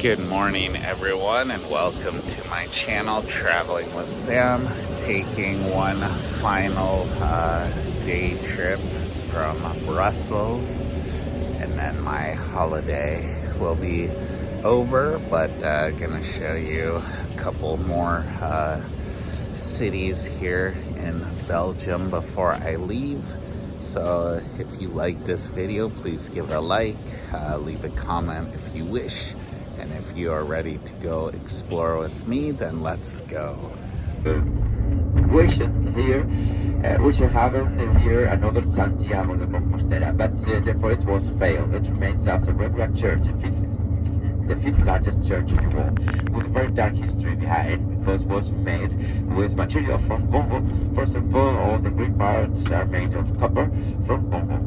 Good morning, everyone, and welcome to my channel, Traveling with Sam, taking one final day trip from Brussels, and then my holiday will be over, but gonna show you a couple more cities here in Belgium before I leave. So if you like this video, please give it a like, leave a comment if you wish. And if you are ready to go explore with me, then let's go. Wish here, we should have here another Santiago de Compostela, but the project was failed. It remains as a regular church, the fifth largest church in the world, with a very dark history behind, because it was made with material from Congo. For example, all the green parts are made of copper from Congo.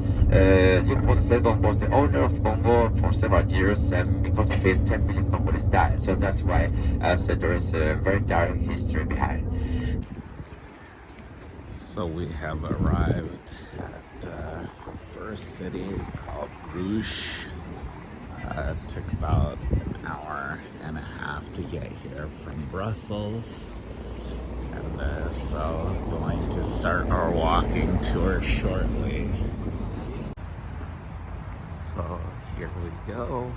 Leopold II was the owner of Congo for several years, and because of it, 10 million Congolese died. So that's why I said there is a very dark history behind. So we have arrived at first city called Bruges. It took about an hour and a half to get here from Brussels. And so going to start our walking tour shortly. So here we go.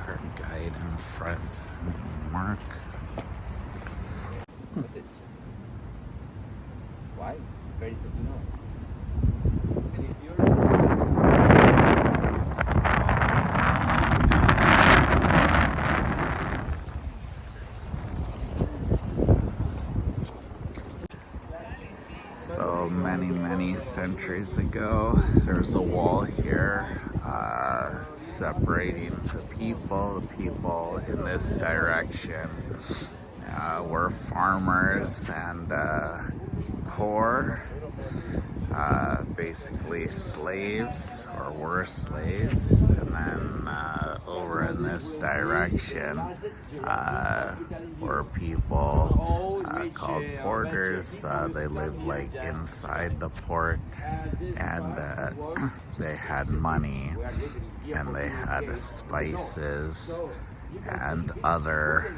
Our guide in front, Mark. What's it? Why? Very easy to know. And if you're So many centuries ago, there's a wall here separating the people. The people in this direction were farmers and poor, basically slaves, or were slaves. And then over in this direction were people called porters. They lived like inside the port, and they had money, and they had spices and other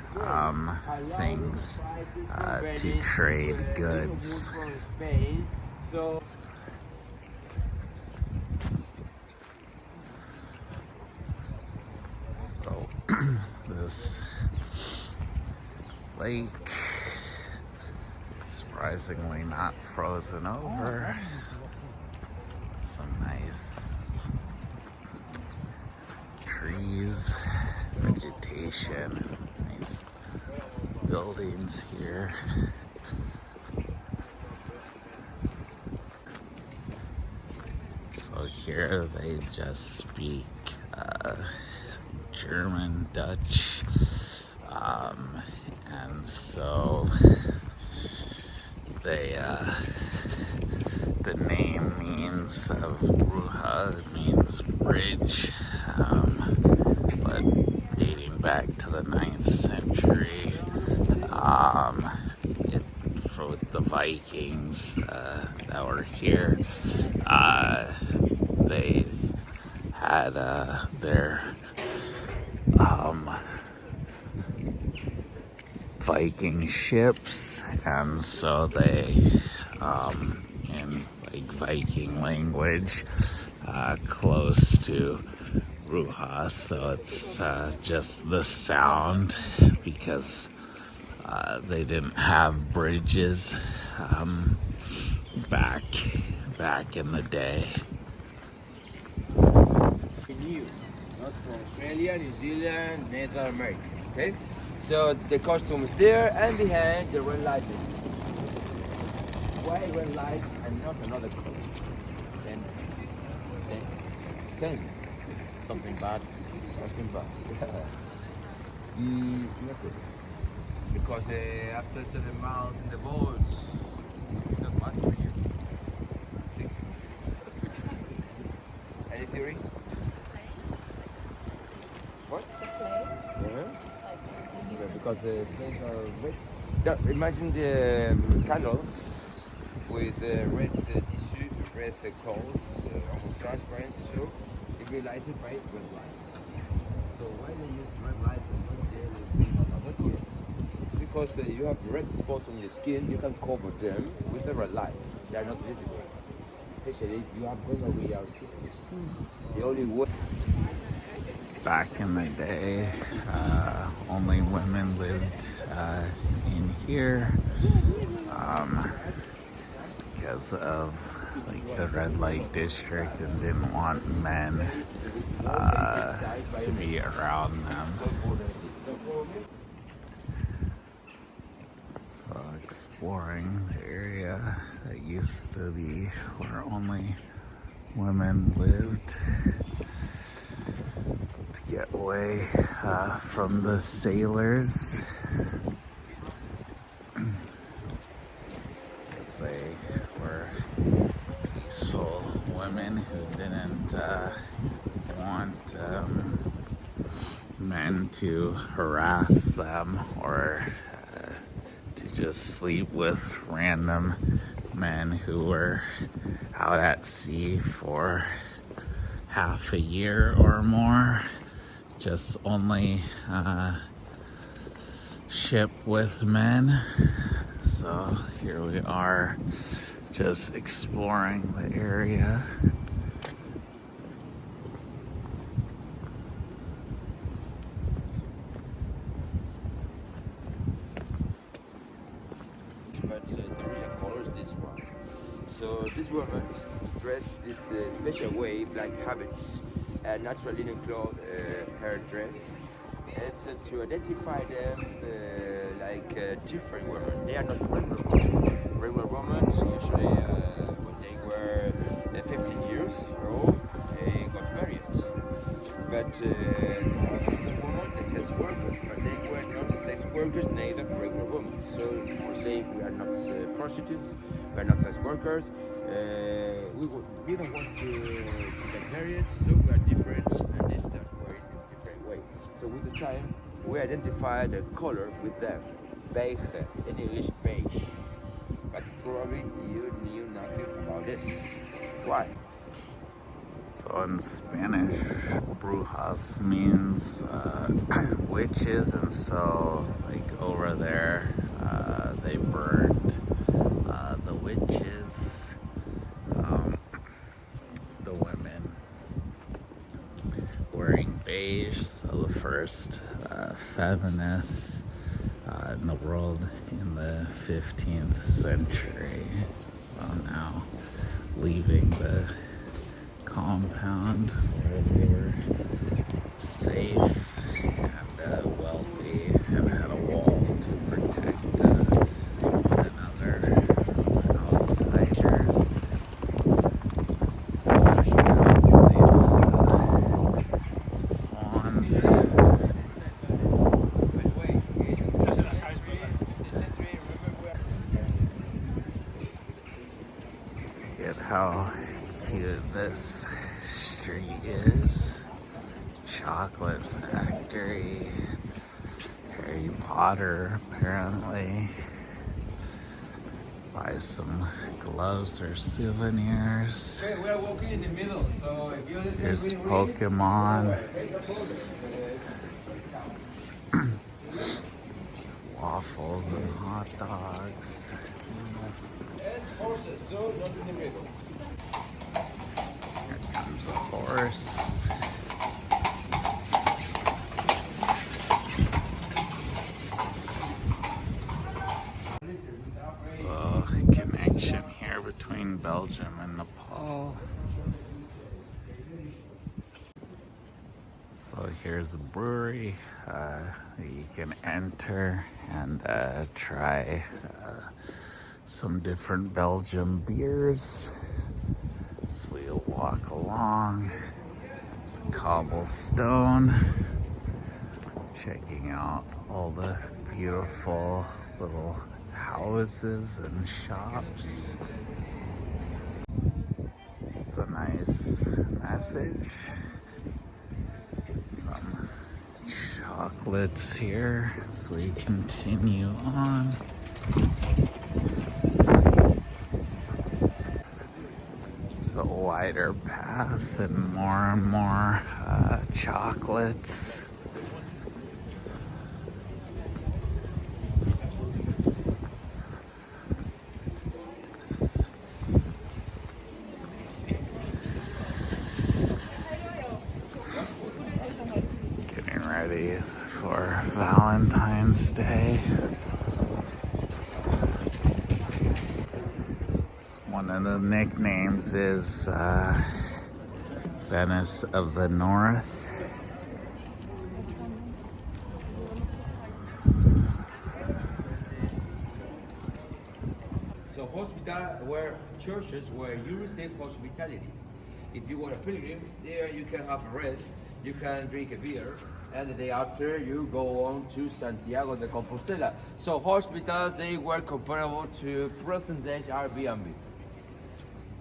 things to trade goods. So this lake, surprisingly not frozen over. Some nice trees, vegetation, nice buildings here. So here they just speak German, Dutch, and so they the name means of Bruges, it means bridge, but dating back to the 9th century, for the Vikings that were here, they had their Viking ships, and so they in like Viking language close to Bruges, so it's just the sound, because they didn't have bridges back in the day. New, not from Australia, New Zealand, North America. Okay, so the costume is there, and behind the red light. Why red lights and not another color? Then, same. Something bad. Not good. Because after 7 miles in the boats, it's not bad for you. Any theory? What? Yeah, because the flames are red. Yeah, imagine the candles with red tissue, red coals, almost transparent, so it will be lighted by red lights. So why they use red lights and because you have red spots on your skin, you can cover them with the red lights. They are not visible. Especially if you have gonorrhea or syphilis. The only way. Back in the day, only women lived in here because of like the red light district and didn't want men to be around them. So exploring the area that used to be where only women lived to get away from the sailors. They were peaceful women who didn't want men to harass them or to just sleep with random men who were out at sea for half a year or more. Just only ship with men. So here we are, just exploring the area. But the real color is this one. So this woman dressed this special way, black habits, natural linen cloth, hair dress, is to identify them like different women. They are not regular women. Regular women usually when they were 15 years old, they got married. But the women, they sex workers, but they were not sex workers, neither regular women. So for saying we are not prostitutes, we are not sex workers, we don't want to get married, so we are different, and they start wearing in a different way. So with the time, we identify the color with them. Beige, in English, beige. But probably you knew nothing about this. Why? So in Spanish, brujas means witches, and so like over there, they burned the witches, the women wearing beige. So the first feminists in the world in the 15th century. So now leaving the compound where they were safe and wealthy and had a wall to protect one another outsiders. These swans. Look at how cute this street is. Chocolate factory. Harry Potter, apparently. Buy some gloves or souvenirs. Okay, we are walking in the middle, so if you listen, Here's Pokemon. Waffles and hot dogs. and horses, so not in the middle. Here comes a horse. So, connection here between Belgium and Nepal. So here's a brewery you can enter and try some different Belgian beers. So we'll walk along the cobblestone, checking out all the beautiful little houses and shops. It's a nice message. Some chocolates here as we continue on. It's a wider path and more chocolates. Wednesday. One of the nicknames is Venice of the North. So hospital were churches where you receive hospitality. If you want a pilgrim, there you can have a rest, you can drink a beer, and the day after you go on to Santiago de Compostela. So hospitals, they were comparable to present day Airbnb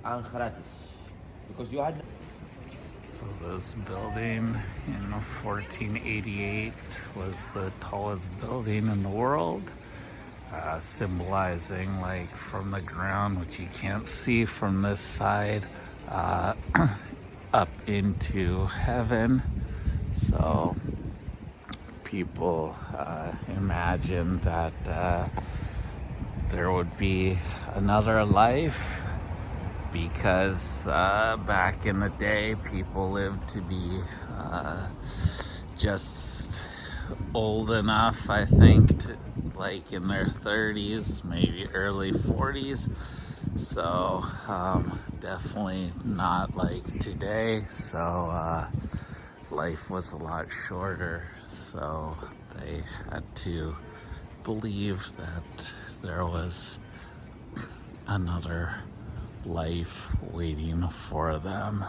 and gratis. Because you had So this building in 1488 was the tallest building in the world, symbolizing like from the ground, which you can't see from this side, up into heaven. So people imagined that there would be another life, because back in the day people lived to be just old enough, I think, to like in their 30s, maybe early 40s. So definitely not like today. So life was a lot shorter, so they had to believe that there was another life waiting for them.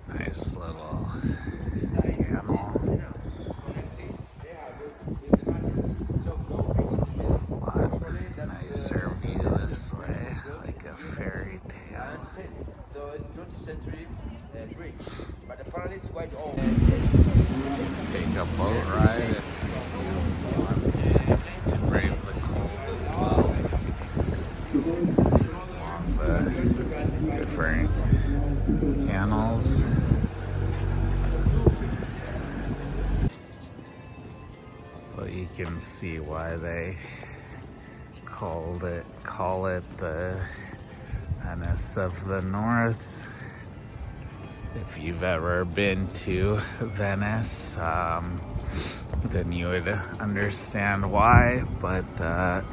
Nice little animal. Lot nicer view this way, like a fairy tale. So it's 20th century bridge, but apparently it's quite old. Take a boat ride if you want to brave the cold as well. Along the different canals. So you can see why they call it the Venice of the North. If you've ever been to Venice, then you would understand why, but now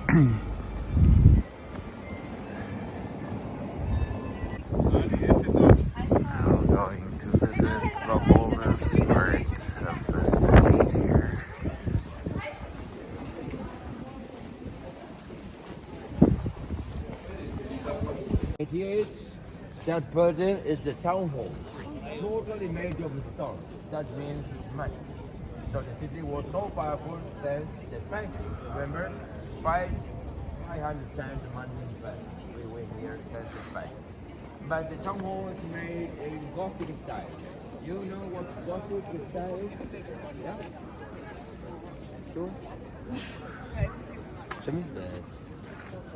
going to visit the oldest part of the city here. 88, that building is the town hall, totally made of stone. That means money. So the city was so powerful thanks to the banking. Remember, 500 times the money in Paris. We were here thanks to spices. But the town hall is made in Gothic style. You know what Gothic style is? Yeah? Sure?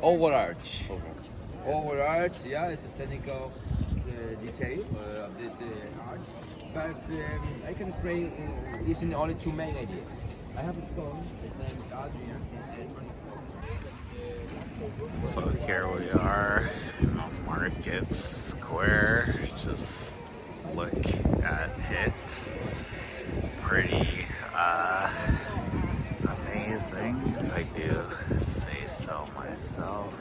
Overarch. Overarch, yeah, it's a technical detail of this arch. But I can explain using only two main ideas. I have a son, his name is Adrian. So here we are in the market square. Just look at it. Pretty amazing, if I do say so myself.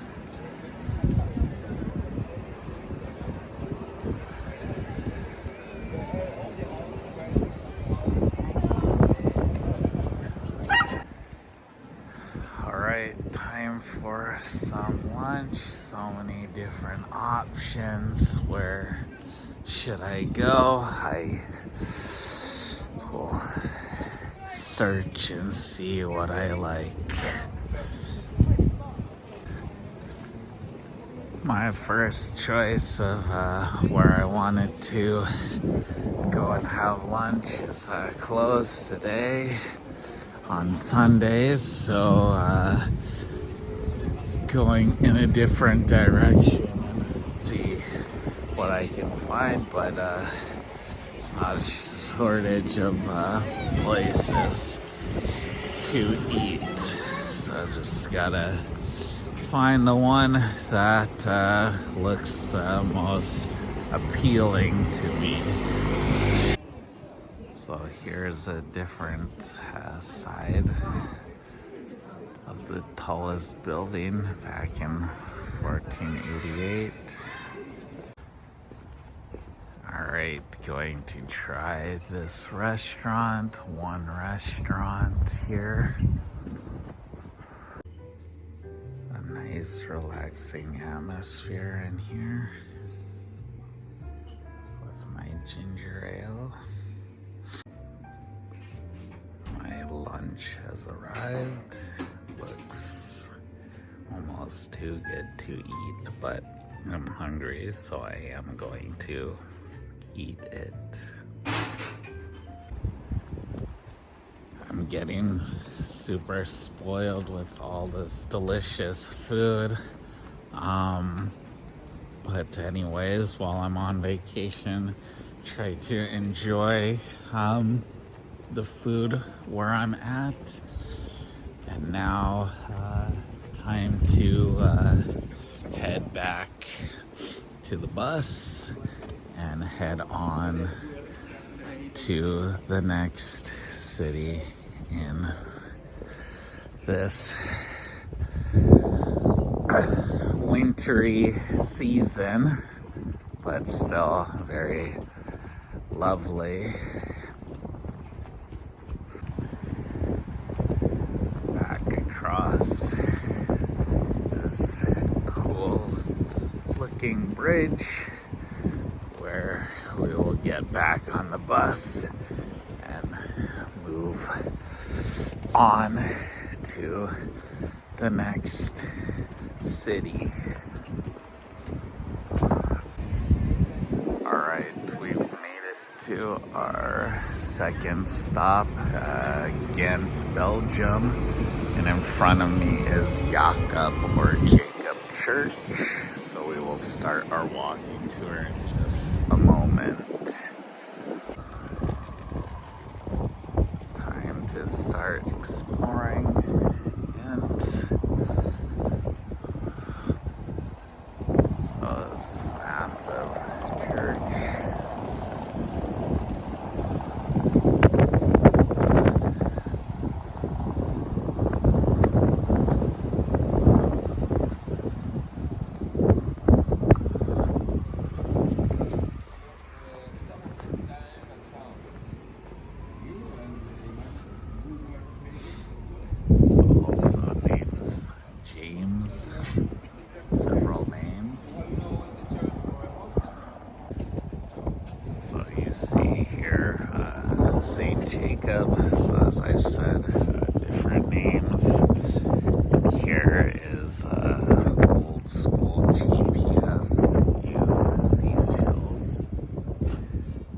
Time for some lunch. So many different options. Where should I go? I will search and see what I like. My first choice of where I wanted to go and have lunch is closed today on Sundays, so going in a different direction and see what I can find, but it's not a shortage of places to eat, so just gotta find the one that looks most appealing to me. So here's a different side of the tallest building back in 1488. Alright, going to try this restaurant. One restaurant here. A nice relaxing atmosphere in here with my ginger ale. My lunch has arrived. Looks almost too good to eat, but I'm hungry, so I am going to eat it. I'm getting super spoiled with all this delicious food. But anyways, while I'm on vacation, try to enjoy the food where I'm at. And now time to head back to the bus and head on to the next city in this wintry season, but still very lovely. Back across this cool looking bridge where we will get back on the bus and move on to the next city. Alright, we've made it to our second stop, Ghent, Belgium. And in front of me is Jacob or Jacob Church. So we will start our walking tour in just a moment. Time to start exploring Ghent. So this massive church. Several names. So you see here, St. Jacob. So as I said, different names. Here is old school GPS. Use seashells.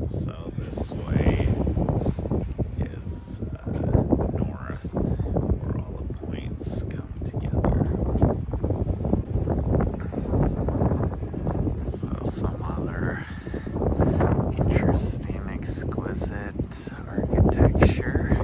So this way is north, where all the points come together. Some other interesting, exquisite architecture.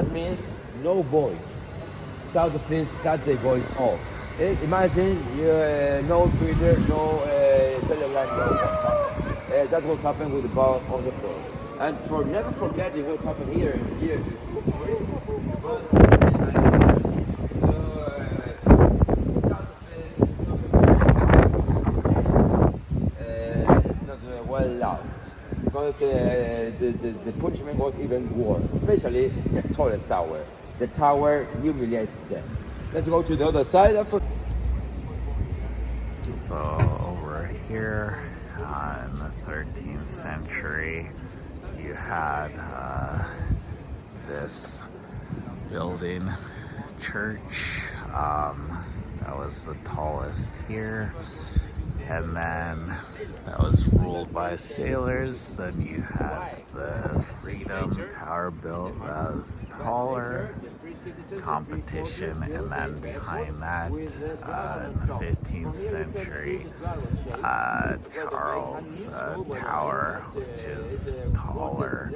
That means no voice. South of this, cut the voice off. Imagine no Twitter, no Telegram, no WhatsApp. That will happen with the power of the phone. And for never forgetting what happened here, it's not well loved because the punishment was even worse, especially the tallest tower. The tower humiliates them. Let's go to the other side. So over here in the 13th century, you had this building, church, that was the tallest here. And then that was ruled by sailors. Then you had the Freedom Tower built as taller competition, and then behind that in the 15th century, Charles Tower, which is taller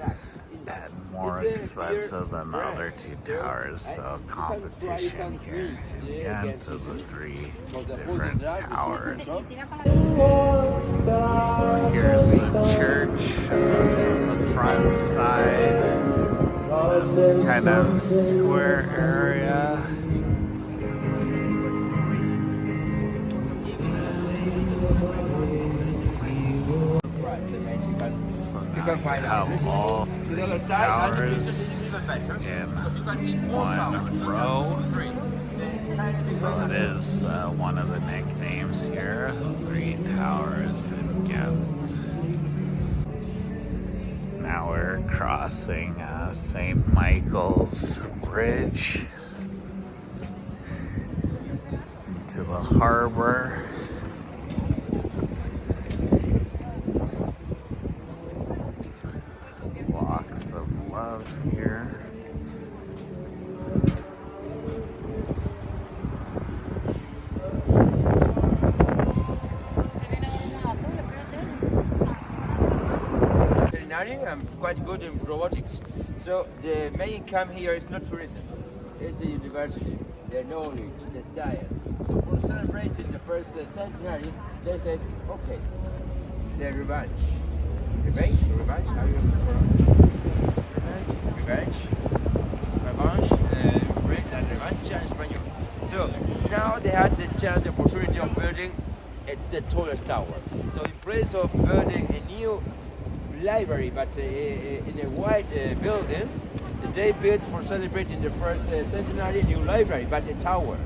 and more expensive than the other two towers. So competition here again to the three different towers. So here's the church from the front side. This kind of square area. So now you have all three towers in one row. So it is one of the nicknames here, Three Towers in Ghent. Now we're crossing St. Michael's Bridge into the harbor. Locks of love here. I'm quite good in robotics. So the main income here is not tourism, it's the university, the knowledge, the science. So for celebrating the first centenary, they said, okay, the revenge. Revenge? Revenge? How do you Revenge? Revenge, French, and revenge in Spanish. So now they had the chance, the opportunity of building the tallest tower. So in place of building a new library, but in a white building, they built for celebrating the first centenary new library, but a tower.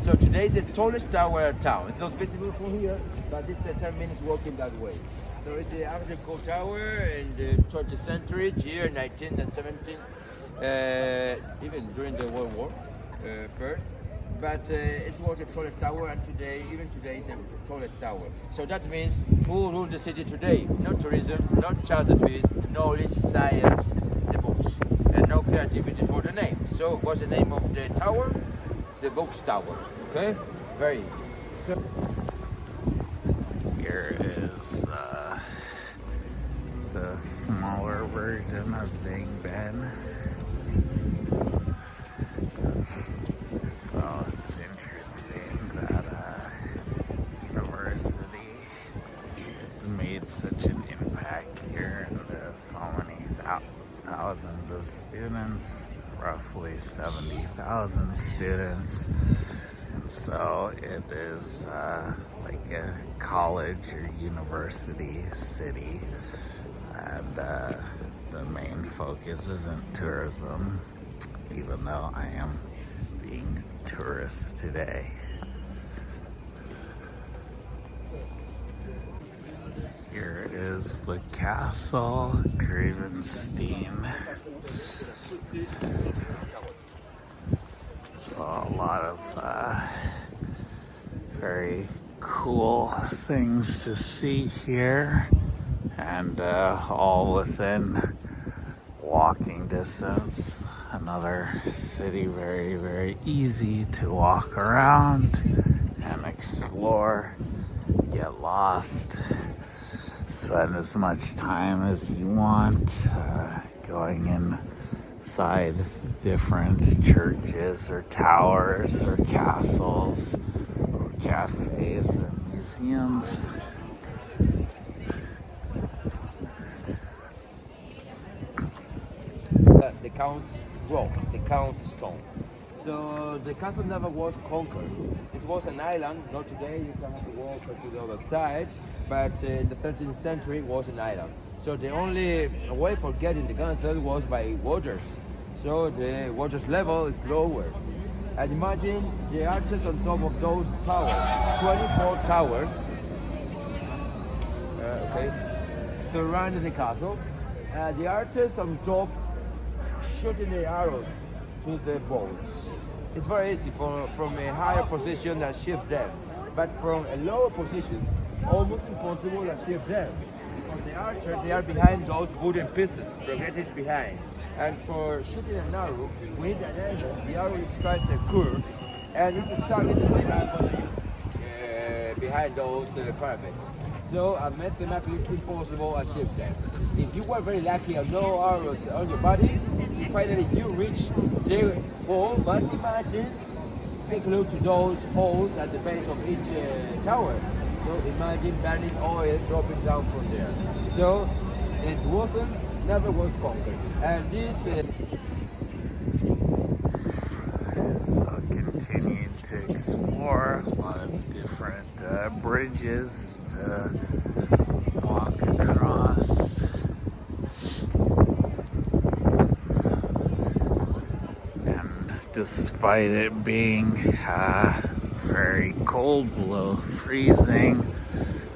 So today is the tallest tower in town. It's not visible from here, but it's 10 minutes walking that way. So it's the Art Deco Tower in the 20th century, year 19th and 17th, even during the World War first. But it was the tallest tower, and today, even today, it's the tallest tower. So that means who ruled the city today? Not tourism, not Charles V, knowledge, science, the books, and no creativity for the name. So what's the name of the tower? The Books Tower. Okay, very easy. So Here is the smaller version of Big Ben. So it's interesting that university has made such an impact here, and there's so many thousands of students, roughly 70,000 students. And so it is like a college or university city, and the main focus isn't tourism, even though I am being tourist today. Here is the castle, Gravenstein. So a lot of very cool things to see here, and all within walking distance. Another city very, very easy to walk around and explore, get lost, spend as much time as you want going in side different churches or towers or castles or cafes or museums. The Count's rock, the Count's stone. So the castle never was conquered. It was an island, not today, you can have to walk to the other side, but in the 13th century it was an island. So the only way for getting the castle was by waters. So the water's level is lower. And imagine the arches on top of those towers, 24 towers, okay, surrounding the castle. The arches on top shooting the arrows to the boats. It's very easy from a higher position to shift them, but from a lower position, almost impossible to shift them. Because the archers, they are behind those wooden pieces, projected behind. And for shooting an arrow, we need an angle. The arrow strikes a curve, and it's exactly the same angle they use behind those parapets. So mathematically impossible to shift them. If you were very lucky and no arrows on your body, finally you reach the wall, but imagine, take a look to those holes at the base of each tower. So imagine burning oil dropping down from there. So it never was conquered. And this... So continued to explore a lot of different bridges to walk across. Despite it being very cold, below freezing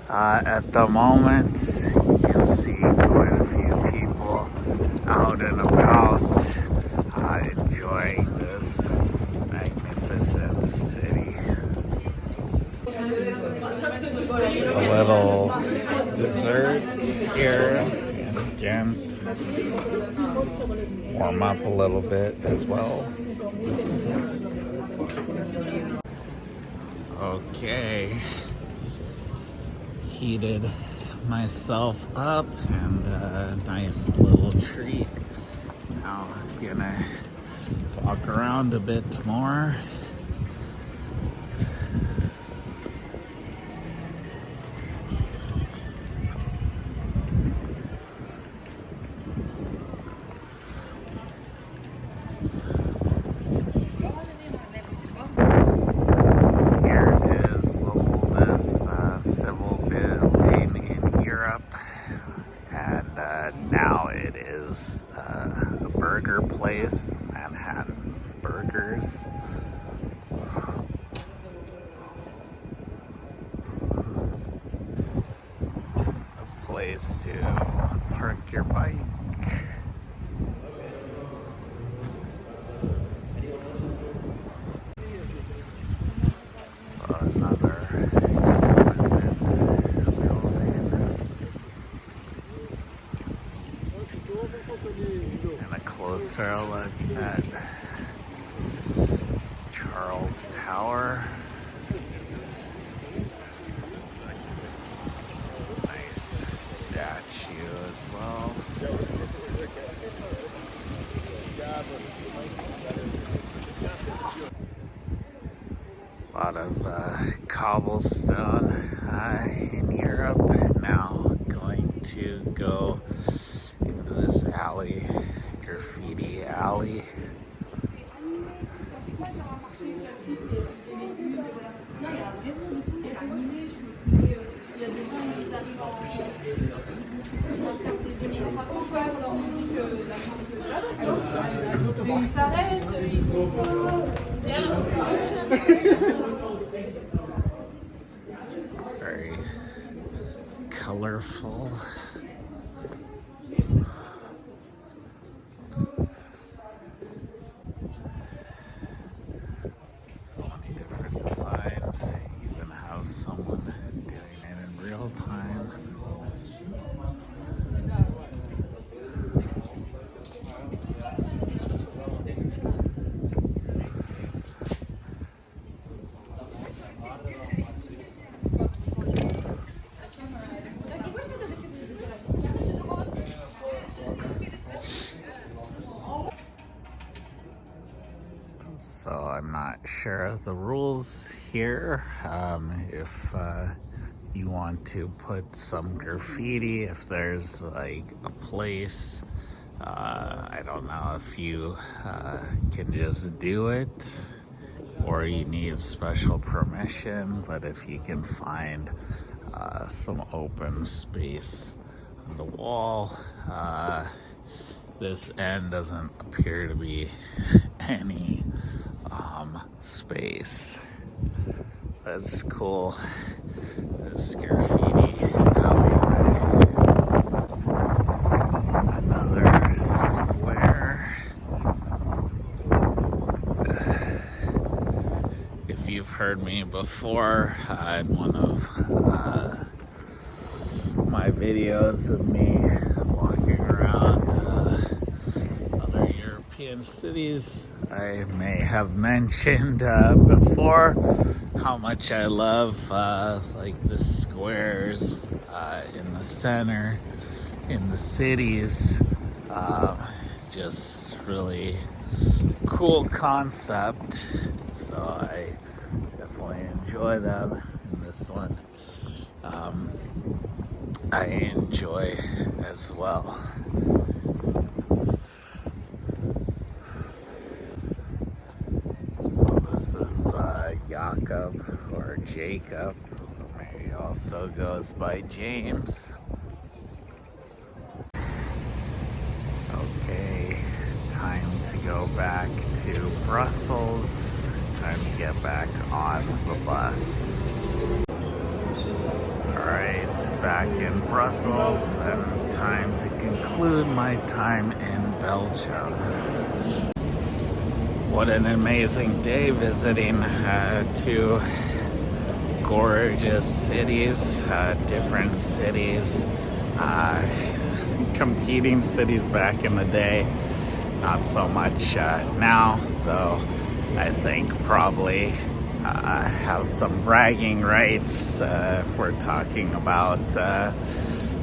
at the moment, you can see quite a few people out and about enjoying this magnificent city. A little dessert here in Ghent. Warm up a little bit as well. Okay, heated myself up and a nice little treat. Now I'm gonna walk around a bit more. Civil building in Europe, and now it is a burger place, Manhattan's Burgers. A place to park your bike. So another and a closer look at Charles Tower. Nice statue as well. A lot of cobblestone in Europe. Now going to go into this alley, graffiti alley. Very colorful. So many different designs. Even have someone doing it in real time. sure the rules here. If you want to put some graffiti, if there's like a place, I don't know if you can just do it or you need special permission, but if you can find some open space on the wall, this end doesn't appear to be any space. That's cool. This graffiti alleyway. Another square. If you've heard me before in one of my videos of me walking around other European cities, I may have mentioned before how much I love like the squares in the center, in the cities. Just really cool concept. So I definitely enjoy them. And this one I enjoy as well. So this is Jakob or Jacob, or maybe also goes by James. Okay, time to go back to Brussels. Time to get back on the bus. Alright, back in Brussels and time to conclude my time in Belgium. What an amazing day visiting two gorgeous cities, different cities, competing cities back in the day. Not so much now, though I think probably have some bragging rights if we're talking about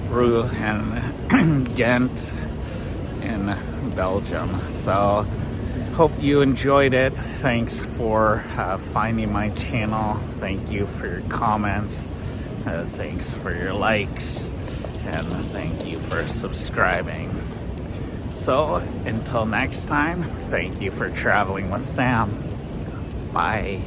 Bruges and Ghent in Belgium. So hope you enjoyed it. Thanks for finding my channel. Thank you for your comments. Thanks for your likes. And thank you for subscribing. So until next time, thank you for traveling with Sam. Bye.